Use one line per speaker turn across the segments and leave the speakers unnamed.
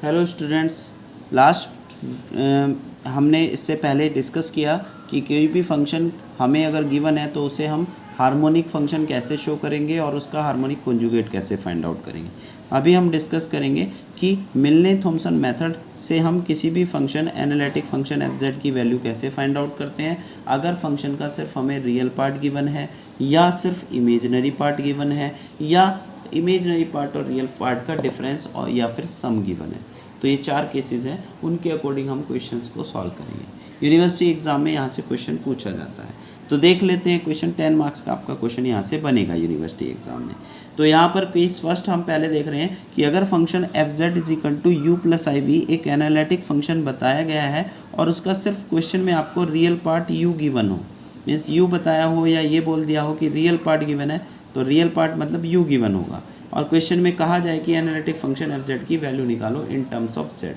Hello students, हमने इससे पहले डिस्कस किया कि कोई भी फंक्शन हमें अगर गिवन है तो उसे हम हार्मोनिक फंक्शन कैसे शो करेंगे और उसका हार्मोनिक कॉन्जुगेट कैसे फाइंड आउट करेंगे। अभी हम डिस्कस करेंगे कि मिलने थॉमसन मेथड से हम किसी भी function analytic function f z की वैल्यू कैसे फाइंड आउट करते हैं अगर फंक्शन का सिर्फ हमें रियल पार्ट गिवन है या सिर्फ इमेजिनरी पार्ट गिवन है या इमेजिनरी पार्ट और रियल पार्ट का डिफरेंस और या फिर सम गिवन है। तो ये 4 केसेस हैं, उनके अकॉर्डिंग हम क्वेश्चंस को सॉल्व करेंगे। यूनिवर्सिटी एग्जाम में यहाँ से क्वेश्चन पूछा जाता है, तो देख लेते हैं। क्वेश्चन 10 मार्क्स का आपका क्वेश्चन यहाँ से बनेगा यूनिवर्सिटी एग्जाम में। तो यहाँ पर केस फर्स्ट हम पहले देख रहे हैं कि अगर function f z is equal to u plus i v एक एनालिटिक फंक्शन बताया गया है और उसका सिर्फ क्वेश्चन में आपको रियल पार्ट यू गिवन हो, मीन्स यू बताया हो या ये बोल दिया हो कि रियल पार्ट गिवन है, तो रियल पार्ट मतलब यू गिवन होगा और क्वेश्चन में कहा जाए कि एनालिटिक फंक्शन एफ जेड की वैल्यू निकालो इन टर्म्स ऑफ जेड,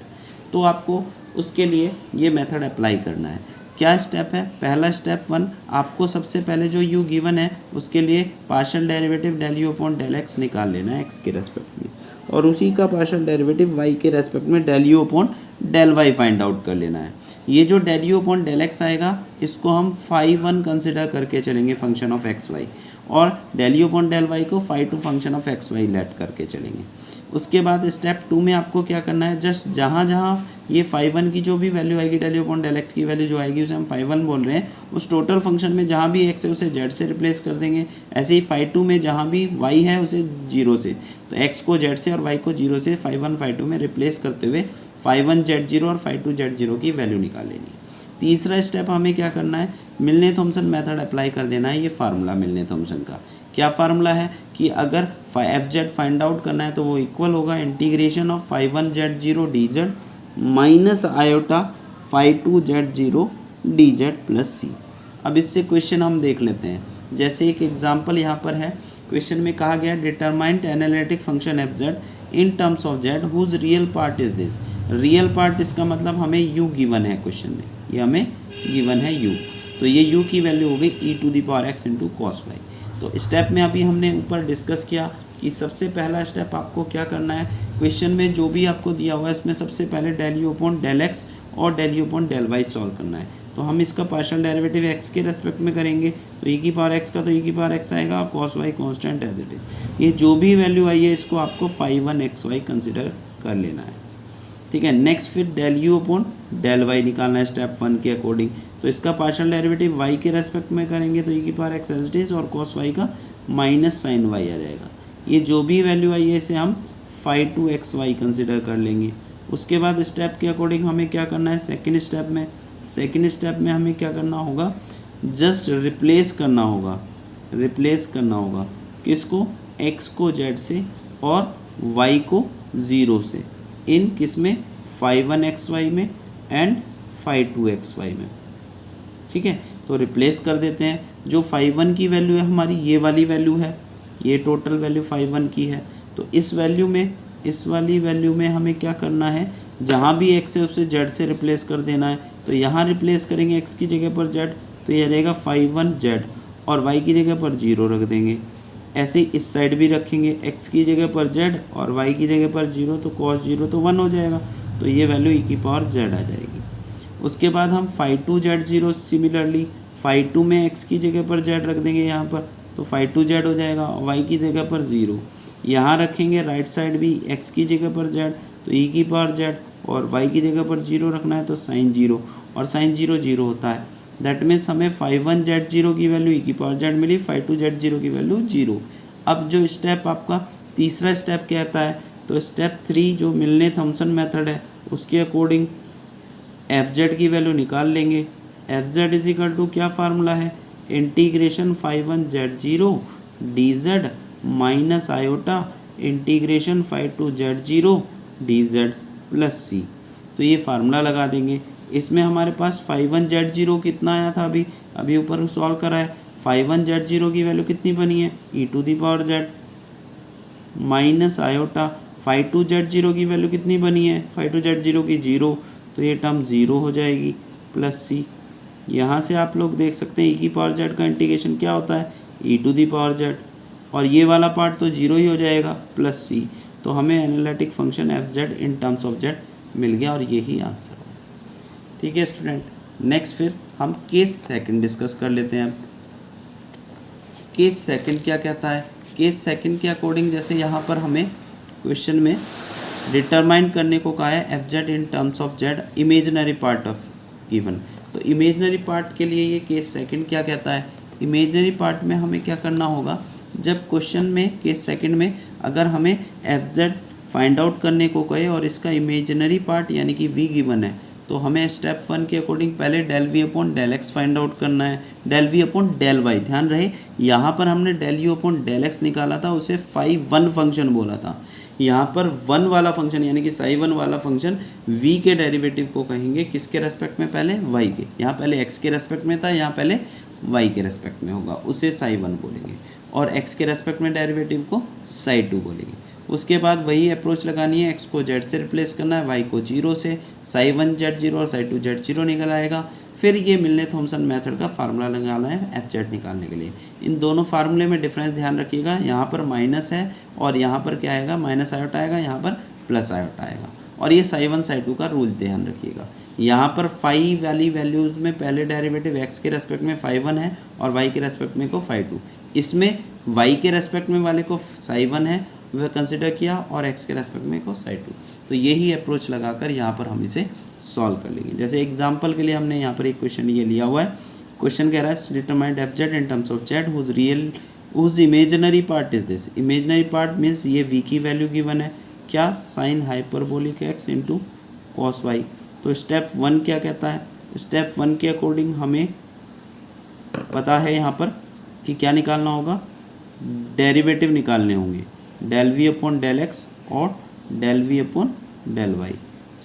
तो आपको उसके लिए ये मेथड अप्लाई करना है। क्या स्टेप है? पहला स्टेप 1, आपको सबसे पहले जो यू गिवन है उसके लिए partial derivative del u upon del x निकाल लेना है एक्स के रेस्पेक्ट में, और उसी का पार्शियल डेरिवेटिव वाई के रेस्पेक्ट में del u upon del y find out कर लेना है। ये जो del u upon del x आएगा इसको हम फाई 1 कंसिडर करके चलेंगे फंक्शन ऑफ एक्स वाई, और del u upon del y को phi 2 function of x y let करके चलेंगे। उसके बाद स्टेप 2 में आपको क्या करना है, जस्ट जहाँ जहाँ ये फाई 1 की जो भी वैल्यू आएगी del u upon del x की वैल्यू जो आएगी उसे हम फाई 1 बोल रहे हैं, उस टोटल फंक्शन में जहाँ भी एक्स है उसे जेड से रिप्लेस कर देंगे। ऐसे ही फाई 2 में जहाँ भी वाई है उसे 0 से, तो एक्स को जेड से और वाई को 0 से फाई 1 फाई 2 में रिप्लेस करते हुए फाई 1 जेड 0 और फाई 2 जेड 0 की वैल्यू निकाल लेनी है। तीसरा स्टेप हमें क्या करना है, मिलने थॉमसन मेथड अप्लाई कर देना है। ये फार्मूला मिलने थॉमसन का क्या फार्मूला है कि अगर एफ जेड फाइंड आउट करना है तो वो इक्वल होगा integration of phi 1 z 0 d z minus iota phi 2 z 0 d z plus c. अब इससे क्वेश्चन हम देख लेते हैं। जैसे एक एग्जांपल यहाँ पर है, क्वेश्चन में कहा गया determine analytic function f z in terms of z whose real part is this. Real part इसका मतलब हमें यू गिवन है क्वेश्चन में, ये हमें गिवन है यू, तो ये यू की वैल्यू हो गई e to the power x into cos y. तो स्टेप में अभी हमने ऊपर डिस्कस किया कि सबसे पहला स्टेप आपको क्या करना है, क्वेश्चन में जो भी आपको दिया हुआ है उसमें सबसे पहले del u upon del x और del u upon del y solve करना है। तो हम इसका पार्शियल डेरिवेटिव एक्स के रेस्पेक्ट में करेंगे, तो ई की पावर एक्स का तो ई की पावर एक्स आएगा और cos y constant as it is. ये जो भी वैल्यू आई है इसको आपको फाई 1 एक्स वाई कंसिडर कर लेना है, ठीक है। नेक्स्ट फिर del u upon del y निकालना है स्टेप 1 के अकॉर्डिंग, तो इसका पार्शियल डेरिवेटिव वाई के रेस्पेक्ट में करेंगे तो ई की power x as it is और कॉस वाई का माइनस साइन वाई आ जाएगा। ये जो भी वैल्यू आई है इसे हम फाई 2 एक्स वाई कंसिडर कर लेंगे। उसके बाद स्टेप के अकॉर्डिंग हमें क्या करना है, सेकेंड स्टेप में हमें क्या करना होगा, जस्ट रिप्लेस करना होगा किसको, एक्स को जेड से और वाई को 0 से, इन किस में, फाई 1 एक्स वाई में एंड फाई 2 एक्स वाई में, ठीक है। तो रिप्लेस कर देते हैं। जो फाई 1 की वैल्यू है हमारी ये वाली वैल्यू है, ये टोटल वैल्यू फाई 1 की है, तो इस वाली वैल्यू में हमें क्या करना है, जहाँ भी एक्स है उसे जेड से रिप्लेस कर देना है। तो यहाँ रिप्लेस करेंगे एक्स की जगह पर जेड, तो ये रहेगा फाई 1 जेड और वाई की जगह पर 0 रख देंगे। ऐसे ही इस साइड भी रखेंगे, एक्स की जगह पर जेड और वाई की जगह पर 0, तो कॉस 0 तो 1 हो जाएगा, तो ये वैल्यू ई की पावर जेड आ जाएगी। उसके बाद हम फाई 2 जेड 0 सिमिलरली फाई 2 में एक्स की जगह पर जेड रख देंगे यहाँ पर, तो फाई 2 जेड हो जाएगा, वाई की जगह पर 0 यहाँ रखेंगे, राइट साइड भी एक्स की जगह पर जेड तो ई की पावर जेड और वाई की जगह पर 0 रखना है तो साइन 0, और साइन 0 0 होता है। दैट मीन्स हमें फाई 1 जेड 0 की वैल्यू ई की पावर जेड मिली, फाई 2 जेड 0 की वैल्यू 0। अब जो स्टेप आपका तीसरा स्टेप कहता है, तो स्टेप 3 जो मिलने थॉमसन मेथड है उसके अकॉर्डिंग एफ जेड की वैल्यू निकाल लेंगे। F z is equal to क्या फार्मूला है, integration phi 1 z 0 d z minus iota integration phi 2 z 0 d z plus c. तो ये फार्मूला लगा देंगे। इसमें हमारे पास फाई 1 जेड 0 कितना आया था, अभी ऊपर सॉल्व करा है। फाई 1 जेड 0 की वैल्यू कितनी बनी है, e to the power z minus iota phi 2 z 0 की वैल्यू कितनी बनी है, फाई 2 जेड 0 की 0, तो ये टर्म 0 हो जाएगी प्लस सी। यहाँ से आप लोग देख सकते हैं ई की पावर जेड का इंटीग्रेशन क्या होता है, e to the power Z, और ये वाला पार्ट तो 0 ही हो जाएगा प्लस सी। तो हमें analytic function f z in terms of z मिल गया और यही आंसर है। ठीक है स्टूडेंट, नेक्स्ट फिर हम केस सेकंड डिस्कस कर लेते हैं। केस सेकंड क्या कहता है? केस सेकंड के अकॉर्डिंग जैसे यहाँ पर हमें क्वेश्चन में डिटरमाइन करने को कहा है f z in terms of Z imaginary part of given. तो इमेजिनरी पार्ट के लिए ये केस सेकंड क्या कहता है? इमेजिनरी पार्ट में हमें क्या करना होगा, जब क्वेश्चन में केस सेकंड में अगर हमें एफ जेड फाइंड आउट करने को कहे और इसका इमेजिनरी पार्ट यानी कि वी गिवन है, तो हमें स्टेप 1 के अकॉर्डिंग पहले del v upon del x find out करना है, del v upon del y. ध्यान रहे यहाँ पर हमने del u upon del x निकाला था, उसे फाई वन फंक्शन बोला था। यहाँ पर वन वाला फंक्शन यानी कि साई वन वाला फंक्शन v के डेरिवेटिव को कहेंगे किसके रेस्पेक्ट में? पहले y के। यहाँ पहले x के रेस्पेक्ट में था, यहाँ पहले y के रेस्पेक्ट में होगा, उसे साई वन बोलेंगे। और x के रेस्पेक्ट में डेरिवेटिव को साई टू बोलेंगे। उसके बाद वही अप्रोच लगानी है, x को z से रिप्लेस करना है, y को 0 से, साई वन जेड 0 और साई टू जेड 0 निकल आएगा। फिर ये मिलने थॉमसन मेथड का फार्मूला लगाना है एफ जेड निकालने के लिए। इन दोनों फार्मूले में डिफरेंस ध्यान रखिएगा, यहाँ पर माइनस है और यहाँ पर क्या आएगा? माइनस आयोटा आएगा, यहाँ पर प्लस आयोटा आएगा। और ये साई वन साई टू का रूल ध्यान रखिएगा। यहाँ पर फाई वाली वैल्यूज़ में पहले डेरिवेटिव एक्स के रेस्पेक्ट में फाई वन है और वाई के रेस्पेक्ट में को फाई टू। इसमें वाई के रेस्पेक्ट में वाले को साई वन है वह कंसिडर किया और एक्स के रेस्पेक्ट में को साई टू। तो यही अप्रोच लगाकर यहाँ पर हम इसे सॉल्व कर लेंगे। जैसे एग्जांपल के लिए हमने यहाँ पर एक क्वेश्चन ये लिया हुआ है। क्वेश्चन कह रहा है determine f z in terms of z whose imaginary part is this. Imaginary part means ये वी की वैल्यू गिवन है, क्या? Sine hyperbolic x into cos y. तो स्टेप 1 क्या कहता है? स्टेप 1 के अकॉर्डिंग हमें पता है यहाँ पर कि क्या निकालना होगा, डेरिवेटिव निकालने होंगे, del v upon del x और del v upon del y.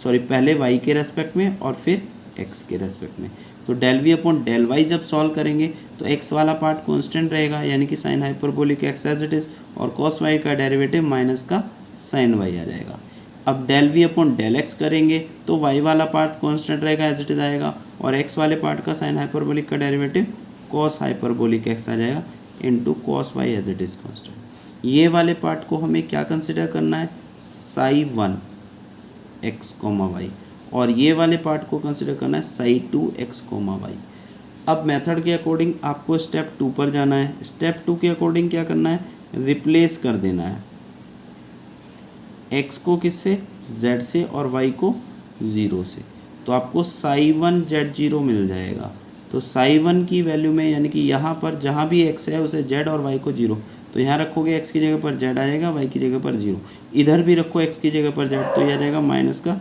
Sorry, पहले y के रेस्पेक्ट में और फिर x के रेस्पेक्ट में। तो del v upon del y जब सॉल्व करेंगे तो x वाला पार्ट कांस्टेंट रहेगा यानी कि sine hyperbolic x as it is, और cos y का डेरिवेटिव माइनस का साइन y आ जाएगा। अब del v upon del x करेंगे तो y वाला पार्ट कांस्टेंट रहेगा एज इट इज़ आएगा, और x वाले पार्ट का साइन हाइपरबोलिक का डेरिवेटिव cos हाइपरबोलिक x आ जाएगा into cos y as it is constant. ये वाले पार्ट को हमें क्या कंसिडर करना है? Psi one x comma y, और ये वाले पार्ट को कंसिडर करना है psi two x comma y. अब मेथड के अकॉर्डिंग आपको स्टेप 2 पर जाना है। स्टेप 2 के अकॉर्डिंग क्या करना है? रिप्लेस कर देना है x को किससे? z से, और y को 0 से। तो आपको साई वन जेड 0 मिल जाएगा। तो साई वन की वैल्यू में यानी कि यहाँ पर जहाँ भी x है उसे z और y को 0, तो यहाँ रखोगे x की जगह पर z आएगा, y की जगह पर 0। इधर भी रखो x की जगह पर z, तो यह आ जाएगा माइनस का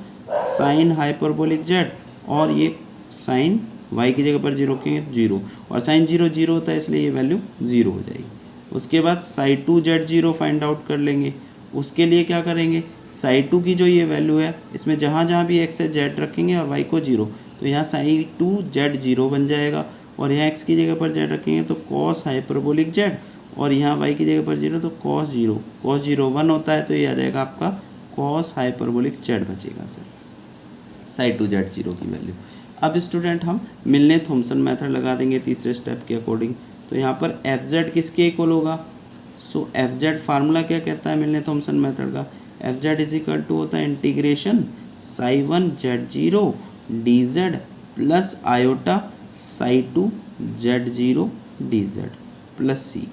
साइन हाइपरबोलिक z, और ये साइन y की जगह पर 0 रखेंगे 0, और साइन 0 0 होता है इसलिए ये वैल्यू 0 हो जाएगी। उसके बाद Sai two z 0 find out कर लेंगे। उसके लिए क्या करेंगे? साई टू की जो ये वैल्यू है इसमें जहाँ जहाँ भी x है z रखेंगे और y को 0, तो यहाँ साई टू जेड 0 बन जाएगा, और यहाँ x की जगह पर z रखेंगे तो कॉस हाइपरबोलिक z, और यहाँ y की जगह पर 0 तो कॉस 0, कॉस 0 1 होता है, तो ये आ जाएगा आपका कॉस हाइपरबोलिक z बचेगा सर, साई टू जेड 0 की वैल्यू। अब स्टूडेंट हम मिलने थॉमसन मेथड लगा देंगे तीसरे स्टेप के अकॉर्डिंग। तो यहाँ पर एफ जेड किसके इक्वल होगा? सो एफ जेड फार्मूला क्या कहता है मिलने थॉमसन मेथड का? F z is equal to होता है integration psi one z 0 d z plus iota psi two z 0 d z plus c.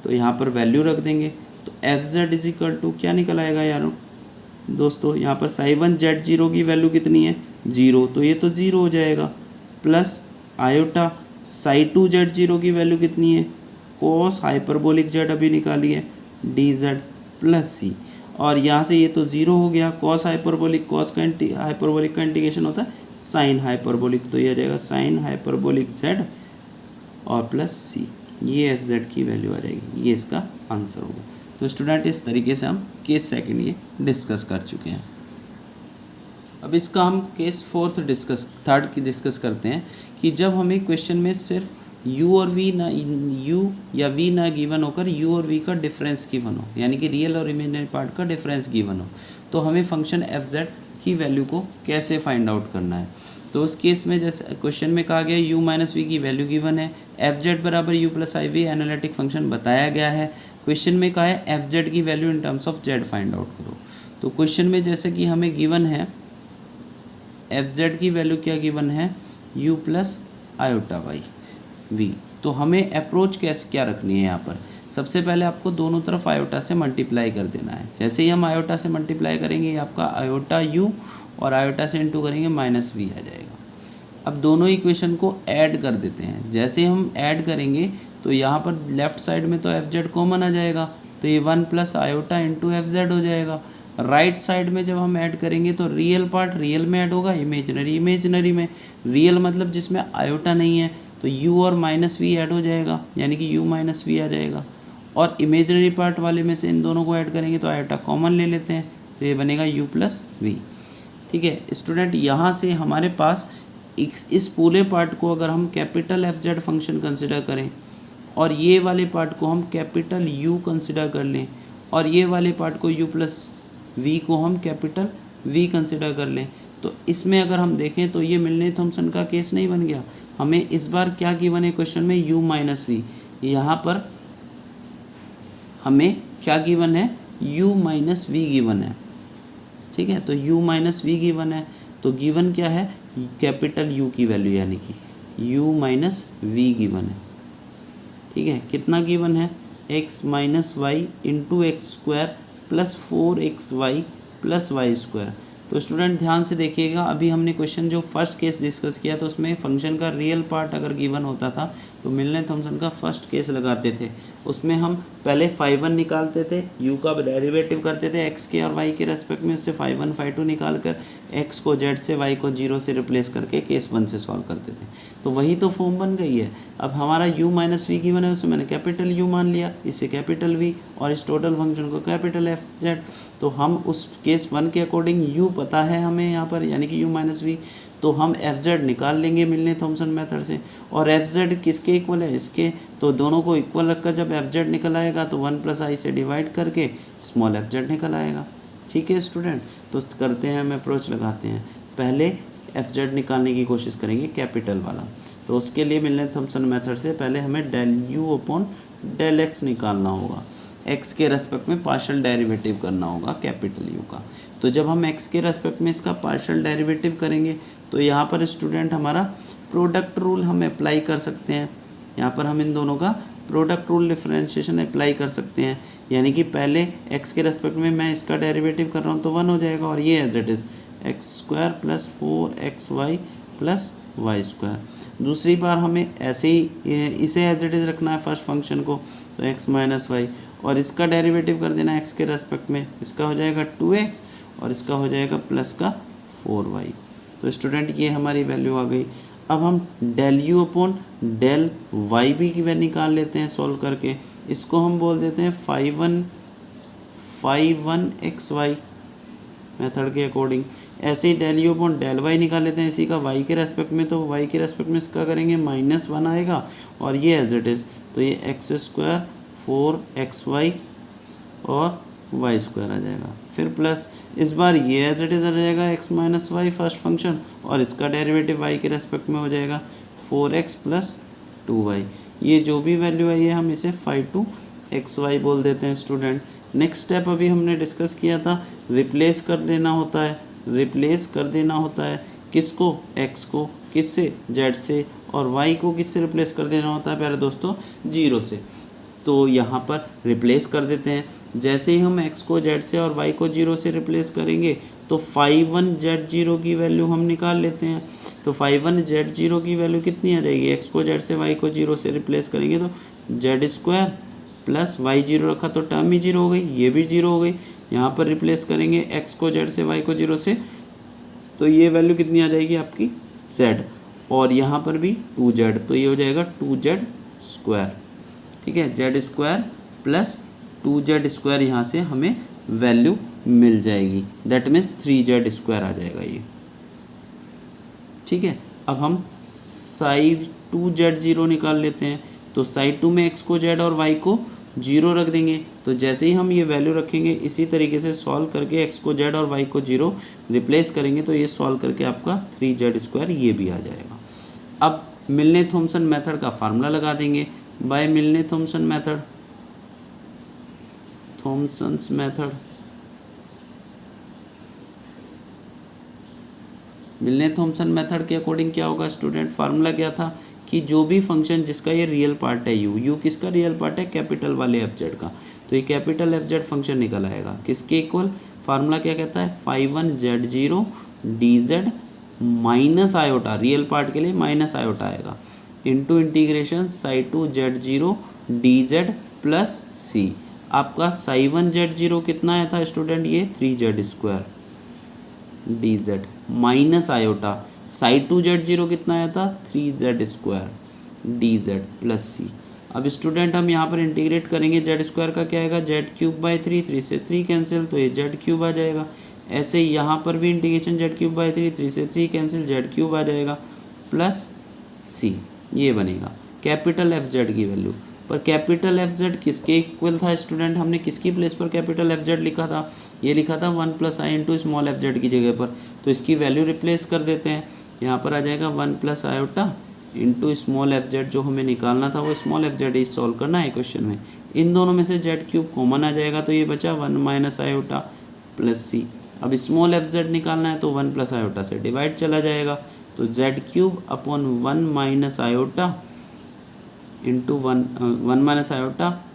तो यहाँ पर वैल्यू रख देंगे, तो f z is equal to क्या निकल आएगा यारों दोस्तों? यहाँ पर साई वन जेड 0 की वैल्यू कितनी है? 0, तो ये तो 0 हो जाएगा, plus iota psi two z 0 की वैल्यू कितनी है? कोस हाइपरबोलिक जेड अभी निकाली है डी जेड प्लस सी, और यहाँ से ये तो 0 हो गया। कॉस हाइपरबोलिक, कॉस का हाइपरबोलिक का इंटीग्रेशन होता है साइन हाइपरबोलिक, तो ये आ जाएगा साइन हाइपरबोलिक जेड और प्लस सी। ये एफ जेड की वैल्यू आ जाएगी, ये इसका आंसर होगा। तो स्टूडेंट इस तरीके से हम केस सेकंड ये डिस्कस कर चुके हैं। अब इसका हम केस थर्ड की डिस्कस करते हैं कि जब हमें क्वेश्चन में सिर्फ u और v ना u या v ना गिवन होकर u और v का डिफरेंस गिवन हो, यानी कि रियल और इमेजिनरी पार्ट का डिफरेंस गिवन हो, तो हमें फंक्शन एफ जेड की वैल्यू को कैसे फाइंड आउट करना है। तो उस केस में जैसे क्वेश्चन में कहा गया u माइनस वी की वैल्यू गिवन है, एफ जेड बराबर u plus i v analytic function बताया गया है। क्वेश्चन में कहा है एफ जेड की value in terms of z find out करो। तो क्वेश्चन में जैसे कि हमें गिवन है एफ जेड की वैल्यू क्या गिवन है, u plus iota y v. तो हमें अप्रोच कैसे क्या रखनी है यहाँ पर, सबसे पहले आपको दोनों तरफ आयोटा से मल्टीप्लाई कर देना है। जैसे ही हम आयोटा से मल्टीप्लाई करेंगे ये आपका आयोटा u और आयोटा से इंटू करेंगे माइनस वी आ जाएगा। अब दोनों इक्वेशन को ऐड कर देते हैं। जैसे हम ऐड करेंगे तो यहाँ पर लेफ्ट साइड में तो एफ जेड कॉमन आ जाएगा, तो ये 1 plus iota into F Z हो जाएगा। राइट साइड में जब हम ऐड करेंगे तो रियल पार्ट रियल में ऐड होगा, इमेजिनरी इमेजिनरी में। रियल मतलब जिसमें आयोटा नहीं है, तो u और माइनस वी ऐड हो जाएगा, यानी कि u माइनस वी आ जाएगा। और इमेजिनरी पार्ट वाले में से इन दोनों को ऐड करेंगे तो आयोटा कॉमन ले लेते हैं, तो ये बनेगा u प्लस वी। ठीक है स्टूडेंट, यहाँ से हमारे पास इस पूरे पार्ट को अगर हम capital F Z function consider करें और ये वाले पार्ट को हम कैपिटल u कंसिडर कर लें और ये वाले पार्ट को u प्लस v को हम कैपिटल v कंसिडर कर लें, तो इसमें अगर हम देखें तो ये मिलने थॉमसन का केस नहीं बन गया। हमें इस बार क्या गिवन है क्वेश्चन में, u माइनस वी। यहाँ पर हमें क्या गिवन है, u माइनस वी गिवन है। ठीक है, तो u माइनस वी गिवन है, तो गिवन क्या है, कैपिटल U की वैल्यू यानी कि u माइनस वी गिवन है। ठीक है, कितना गिवन है, x minus y into x square plus 4xy plus y square. तो स्टूडेंट ध्यान से देखिएगा, अभी हमने क्वेश्चन जो फर्स्ट केस डिस्कस किया तो उसमें फंक्शन का रियल पार्ट अगर गिवन होता था तो मिलने थॉमसन का फर्स्ट केस लगाते थे। उसमें हम पहले φ1 निकालते थे, u का डेरिवेटिव करते थे x के और y के रेस्पेक्ट में, उससे φ1 φ2 निकाल कर x को z से y को 0 से रिप्लेस करके केस 1 से सॉल्व करते थे। तो वही तो फॉर्म बन गई है। अब हमारा u माइनस वी गिवन है, उसमें मैंने कैपिटल U मान लिया, इससे कैपिटल V और इस टोटल फंक्शन को कैपिटल एफ जेड। तो हम उस केस 1 के अकॉर्डिंग u पता है हमें यहाँ पर, यानी कि u माइनस वी, तो हम एफ जेड निकाल लेंगे मिलने थॉमसन मेथड से। और एफ जेड किसके इक्वल है, इसके। तो दोनों को इक्वल रखकर जब एफ जेड निकल आएगा तो 1 प्लस आई से डिवाइड करके स्मॉल एफ जेड निकल आएगा। ठीक है स्टूडेंट, तो करते हैं, हम अप्रोच लगाते हैं। पहले एफ जेड निकालने की कोशिश करेंगे कैपिटल वाला। तो उसके लिए मिलने थॉमसन मेथड से पहले हमें del u upon del x निकालना होगा। एक्स के रेस्पेक्ट में पार्शियल डेरिवेटिव करना होगा कैपिटल यू का। तो जब हम एक्स के रेस्पेक्ट में इसका पार्शियल डेरिवेटिव करेंगे तो यहाँ पर स्टूडेंट हमारा प्रोडक्ट रूल हम अप्लाई कर सकते हैं। यहाँ पर हम इन दोनों का प्रोडक्ट रूल डिफरेंशिएशन अप्लाई कर सकते हैं, यानी कि पहले एक्स के रेस्पेक्ट में मैं इसका डेरिवेटिव कर रहा हूँ तो 1 हो जाएगा, और ये as it is x square plus 4xy plus y square. दूसरी बार हमें ऐसे ही इसे एज इट इज़ रखना है फर्स्ट फंक्शन को, तो x माइनस वाई, और इसका डेरिवेटिव कर देना x के रेस्पेक्ट में। इसका हो जाएगा 2x और इसका हो जाएगा प्लस का 4y। तो स्टूडेंट ये हमारी वैल्यू आ गई। अब हम del u upon del y भी की वैल्यू निकाल लेते हैं सॉल्व करके। इसको हम बोल देते हैं φ1 xy मेथड के अकॉर्डिंग। ऐसे ही del u upon del y निकाल लेते हैं इसी का y के रेस्पेक्ट में। तो y के रेस्पेक्ट में इसका करेंगे -1 आएगा, और ये एज इट इज़, तो ये एक्स स्क्वायर 4xy और वाई स्क्वायर आ जाएगा। फिर प्लस इस बार ये एज इट इज़ आ जाएगा x minus y first function, और इसका डेरिवेटिव y के रेस्पेक्ट में हो जाएगा 4x प्लस 2y। ये जो भी वैल्यू है ये हम इसे φ2 xy बोल देते हैं स्टूडेंट। नेक्स्ट स्टेप अभी हमने डिस्कस किया था, रिप्लेस कर देना होता है। रिप्लेस कर देना होता है किसको, x को किससे, z से, और y को किससे रिप्लेस कर देना होता है प्यारे दोस्तों, 0 से। तो यहाँ पर रिप्लेस कर देते हैं। जैसे ही हम x को z से और y को 0 से रिप्लेस करेंगे तो φ1 z0 की वैल्यू हम निकाल लेते हैं। तो φ1 z0 की वैल्यू कितनी आ जाएगी, x को z से y को 0 से रिप्लेस करेंगे तो z स्क्वायर प्लस वाई 0 रखा तो टर्म ही 0 हो गई, ये भी 0 हो गई। यहाँ पर रिप्लेस करेंगे x को z से y को 0 से, तो ये वैल्यू कितनी आ जाएगी आपकी z, और यहाँ पर भी 2z, तो ये हो जाएगा 2z स्क्वायर। ठीक है, z square plus 2z square यहाँ से हमें वैल्यू मिल जाएगी, दैट मीन्स 3z स्क्वायर आ जाएगा ये। ठीक है, अब हम साई2 z0 निकाल लेते हैं। तो साई2 में x को z और y को 0 रख देंगे। तो जैसे ही हम ये वैल्यू रखेंगे इसी तरीके से सॉल्व करके x को z और y को 0 रिप्लेस करेंगे, तो ये सॉल्व करके आपका 3z स्क्वायर ये भी आ जाएगा। अब मिलने थॉमसन मेथड का फार्मूला लगा देंगे। बाय मिलने थॉमसन मेथड थॉमसन्स मेथड, मिलने थॉमसन मेथड के अकॉर्डिंग क्या होगा स्टूडेंट, फार्मूला क्या था कि जो भी फंक्शन जिसका ये रियल पार्ट है यू किसका रियल पार्ट है, कैपिटल वाले एफ जेड का, तो ये कैपिटल एफ जेड फंक्शन निकल आएगा किसके इक्वल, फार्मूला क्या कहता है, φ1z0 dz minus iota, real part के लिए माइनस आयोटा आएगा, into integration ψ2z0 dz plus c. आपका ψ1z0 कितना आया था स्टूडेंट, ये 3z² dz minus iota, ψ2z0 कितना आया था, 3z² dz प्लस सी। अब स्टूडेंट हम यहाँ पर इंटीग्रेट करेंगे, z² का क्या आएगा, z³/3, 3 से 3 कैंसिल तो ये z³ आ जाएगा। ऐसे यहाँ पर भी इंटीग्रेशन z³/3, 3 से 3 कैंसिल z³ आ जाएगा प्लस सी, ये बनेगा कैपिटल एफ जेड की वैल्यू। पर कैपिटल एफ जेड किसके इक्वल था स्टूडेंट, हमने किसकी प्लेस पर कैपिटल एफ जेड लिखा था, ये लिखा था 1 + i into small F z की जगह पर, तो इसकी वैल्यू रिप्लेस कर देते हैं। यहाँ पर आ जाएगा 1 + i into small F Z, जो हमें निकालना था वो स्मॉल एफ जेड ही सॉल्व करना है क्वेश्चन में। इन दोनों में से z³ कॉमन आ जाएगा तो ये बचा 1 - i प्लस सी। अब स्मॉल एफ जेड निकालना है तो 1 + i से डिवाइड चला जाएगा, तो z³ upon 1 - i into 1 - i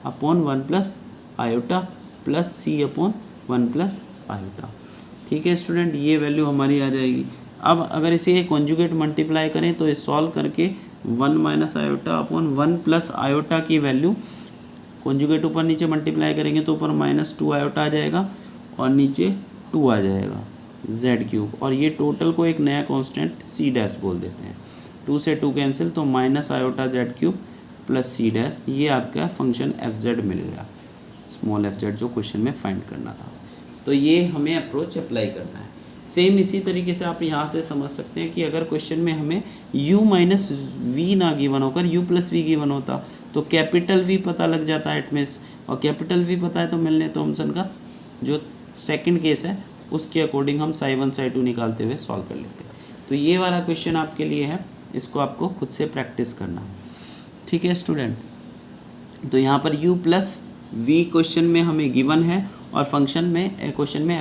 upon 1 + i plus c upon 1 + i। ठीक है स्टूडेंट, ये वैल्यू हमारी आ जाएगी। अब अगर इसे कॉन्जुगेट मल्टीप्लाई करें तो ये सॉल्व करके 1 - i अपॉन 1 + i की वैल्यू, कॉन्जुगेट ऊपर नीचे मल्टीप्लाई करेंगे तो ऊपर -2 i आ जाएगा और नीचे 2 आ जाएगा z³, और ये टोटल को एक नया कांस्टेंट c' बोल देते हैं। 2 से 2 कैंसिल तो -i z³ प्लस c', ये आपका फंक्शन एफ जेड मिल गया, स्मॉल एफ जेड जो क्वेश्चन में फाइंड करना था। तो ये हमें अप्रोच अप्लाई करना है। सेम इसी तरीके से आप यहाँ से समझ सकते हैं कि अगर क्वेश्चन में हमें u - v ना गिवन होकर u + v गिवन होता तो कैपिटल v पता लग जाता है एटमीन्स, और कैपिटल v पता है तो मिलने थॉमसन का जो सेकंड केस है उसके अकॉर्डिंग हम ψ1 ψ2 निकालते हुए सॉल्व कर लेते हैं। तो ये वाला क्वेश्चन आपके लिए है, इसको आपको खुद से प्रैक्टिस करना है। ठीक है स्टूडेंट, तो यहाँ पर u + v क्वेश्चन में हमें गिवन है और फंक्शन में क्वेश्चन में